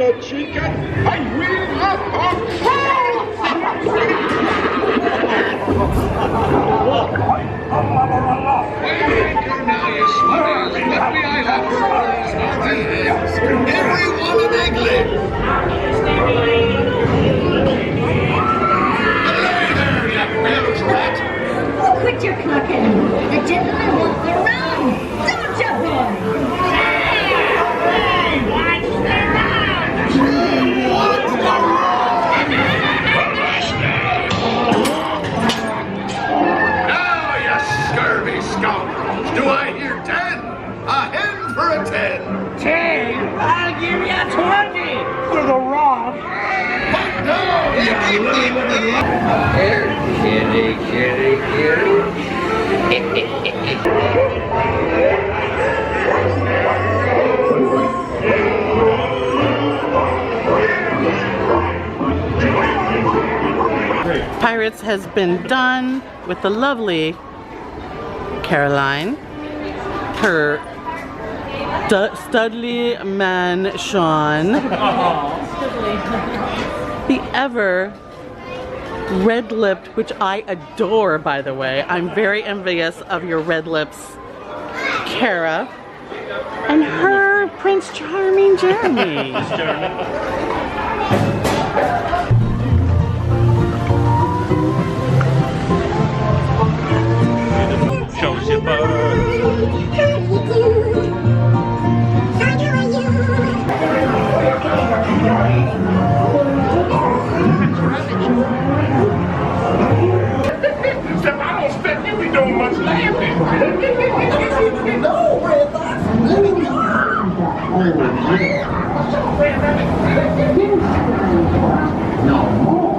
the chicken, I will have everyone an egglet! Quit your clucking! The gentleman wants the round! Don't you, boy? Hey, watch the round! What's the wrong? Now, you scurvy scoundrels, do I hear 10? A hen for a 10! 10? I'll give you 20 for the rock. But no! Here, kitty, kitty, kitty. Pirates has been done with the lovely Caroline, her studly man Sean, the ever red-lipped, which I adore, by the way. I'm very envious of your red lips, Kara, and her Prince Charming Jeremy. Shows your butt. I don't expect you to be doing much laughing. No, Red Fox. Let me go. No more.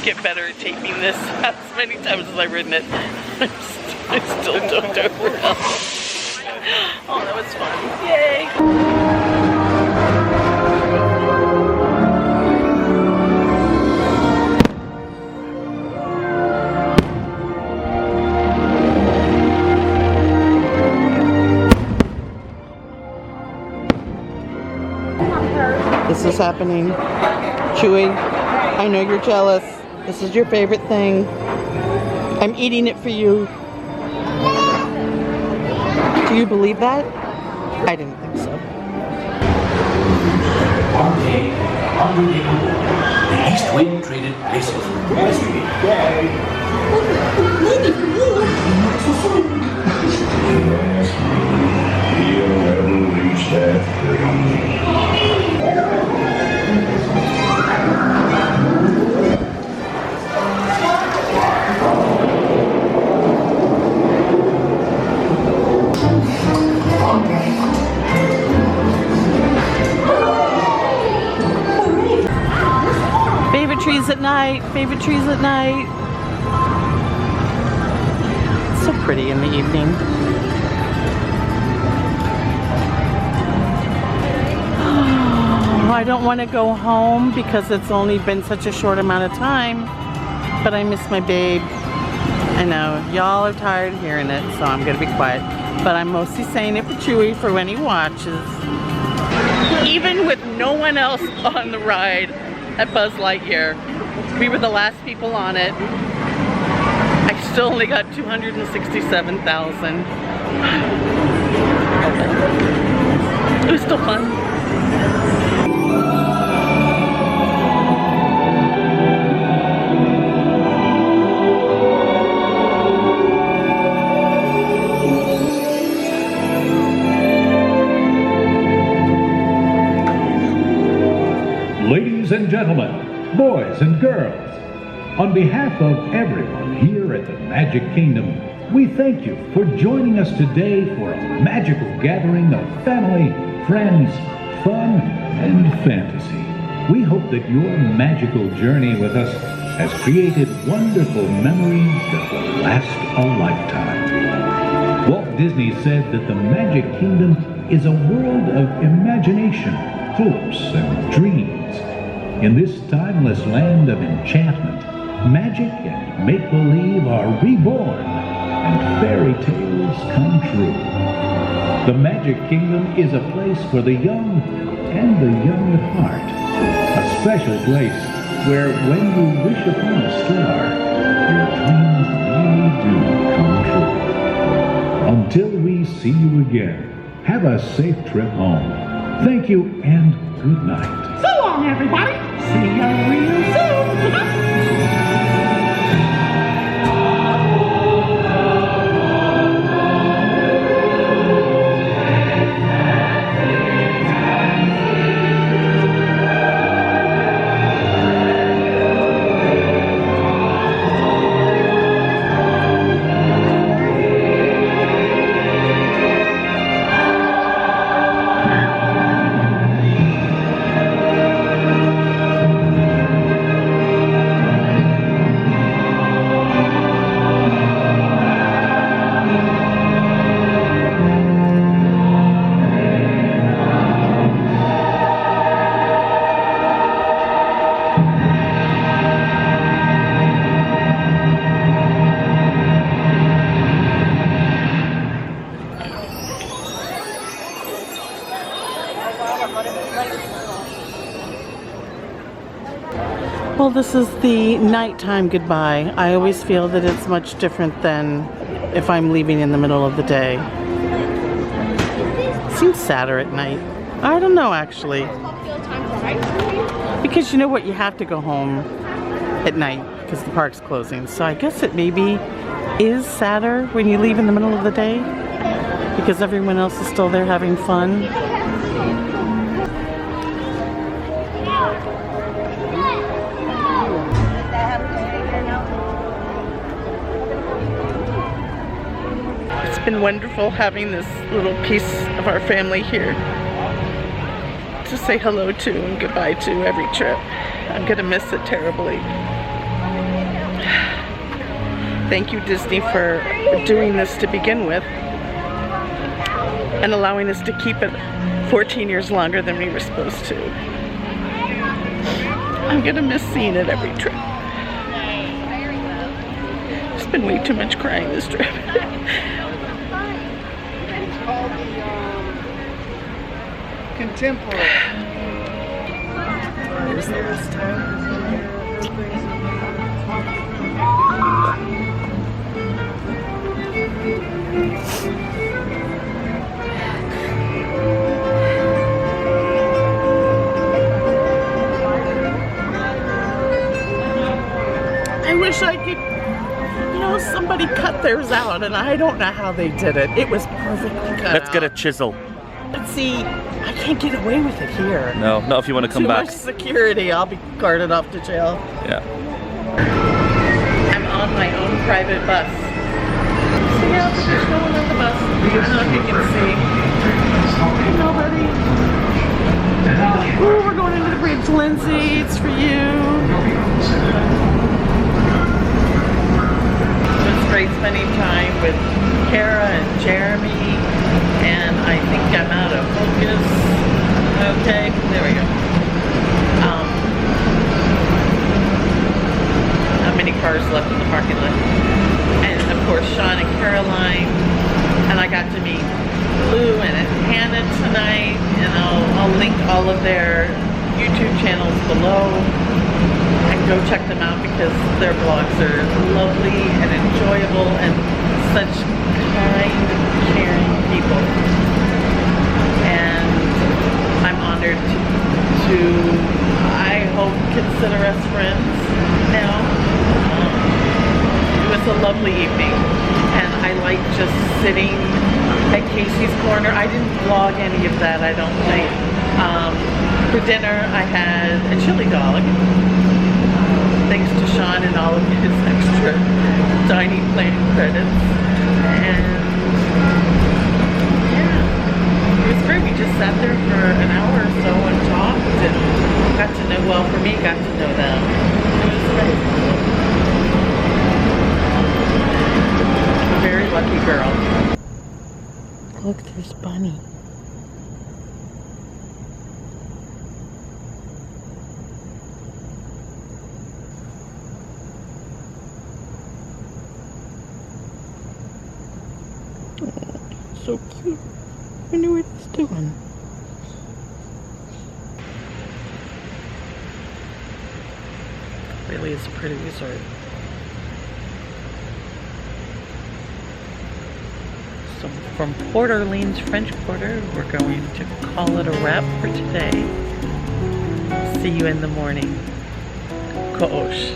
Get better at taping this as many times as I've written it. I still don't know where else. Oh, that was fun. Yay! This is happening. Chewy, I know you're jealous. This is your favorite thing. I'm eating it for you. Do you believe that? I didn't think so. One day, the East Wind traded places with mystery. You'll never reach that Favorite trees at night, favorite trees at night. It's so pretty in the evening. I don't want to go home because it's only been such a short amount of time, but I miss my babe. I know, y'all are tired of hearing it, so I'm going to be quiet. But I'm mostly saying it for Chewy for when he watches. Even with no one else on the ride at Buzz Lightyear, we were the last people on it. I still only got 267,000. It was still fun. Ladies and gentlemen, boys and girls, on behalf of everyone here at the Magic Kingdom, we thank you for joining us today for a magical gathering of family, friends, fun, and fantasy. We hope that your magical journey with us has created wonderful memories that will last a lifetime. Walt Disney said that the Magic Kingdom is a world of imagination, hopes, and dreams. In this timeless land of enchantment, magic and make-believe are reborn, and fairy tales come true. The Magic Kingdom is a place for the young and the young at heart. A special place where when you wish upon a star, your dreams really do come true. Until we see you again, have a safe trip home. Thank you and good night. So long, everybody. See you real soon. Well, this is the nighttime goodbye. I always feel that it's much different than if I'm leaving in the middle of the day. It seems sadder at night. I don't know, actually. Because you know what? You have to go home at night because the park's closing. So I guess it maybe is sadder when you leave in the middle of the day because everyone else is still there having fun. It's been wonderful having this little piece of our family here to say hello to and goodbye to every trip. I'm gonna miss it terribly. Thank you, Disney, for doing this to begin with and allowing us to keep it 14 years longer than we were supposed to. I'm gonna miss seeing it every trip. There's been way too much crying this trip. Contemporary. It was the last time. I wish I could, somebody cut theirs out, and I don't know how they did it. It was perfectly cut out. Let's get a chisel. But see, I can't get away with it here. No, not if you want to come back. Too much security. I'll be carted off to jail. Yeah. I'm on my own private bus. So yeah, but there's no one on the bus. I don't know if you can see. Nobody. Ooh, we're going into the bridge. Lindsay, it's for you. It was great spending time with Kara and Jeremy. And I think I'm out of focus. Okay, there we go. Not many cars left in the parking lot. And of course, Sean and Caroline. And I got to meet Lou and Hannah tonight. And I'll link all of their YouTube channels below. And go check them out because their vlogs are lovely and enjoyable and such kind, caring people. And I'm honored to I hope, consider us friends now. It was a lovely evening, and I like just sitting at Casey's Corner. I didn't vlog any of that, I don't think. For dinner, I had a chili dog. Thanks to Sean and all of his extra tiny planning credits. And yeah, it was great. We just sat there for an hour or so and talked and got to know, well, for me, got to know them. It was great. I'm a very lucky girl. Look, there's Bunny. So cute. I wonder what it's doing. Really is a pretty resort. So from Port Orleans, French Quarter, we're going to call it a wrap for today. See you in the morning. Ko-osh.